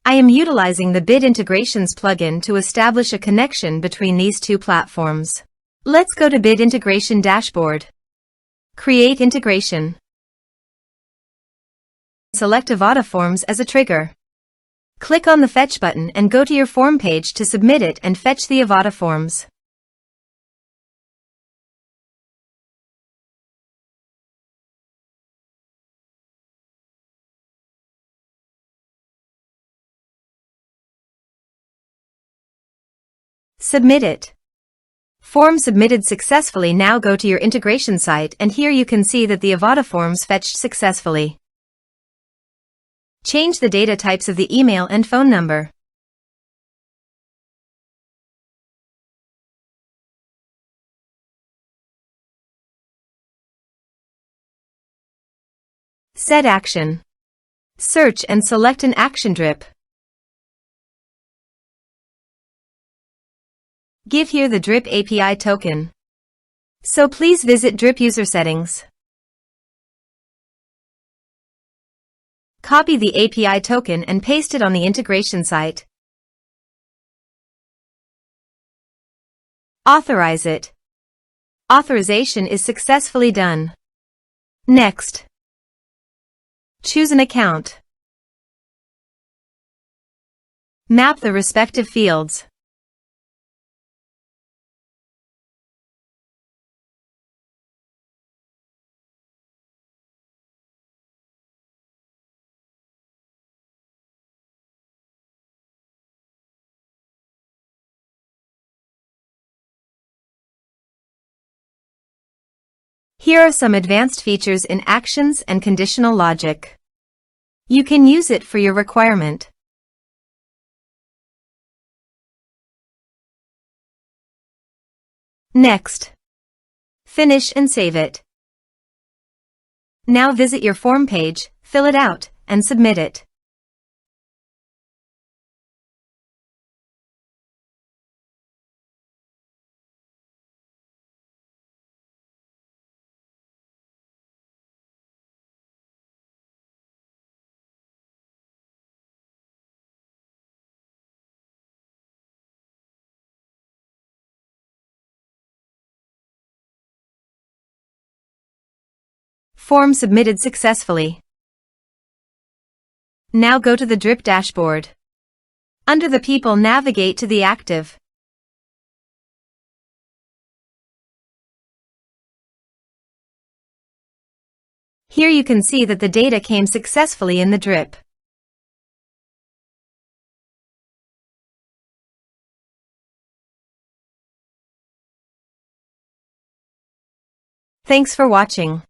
I am utilizing the Bid Integrations plugin to establish a connection between these two platforms. Let's go to Bid Integration Dashboard. Create integration. Select Avada Forms as a trigger. Click on the Fetch button and go to your form page to submit it and fetch the Avada Forms. Submit it. Form submitted successfully. Now go to your integration site and here you can see that the Avada Forms fetched successfully. Change the data types of the email and phone number. Set action. Search and select an action drip. Give here the drip API token. So please visit drip user settings. Copy the API token and paste it on the integration site. Authorize it. Authorization is successfully done. Next. Choose an account. Map the respective fields. Here are some advanced features in actions and conditional logic. You can use it for your requirement. Next. Finish and save it. Now visit your form page, fill it out, and submit it. Form submitted successfully. Now go to the drip dashboard. Under the people, navigate to the active. Here you can see that the data came successfully in the drip. Thanks for watching.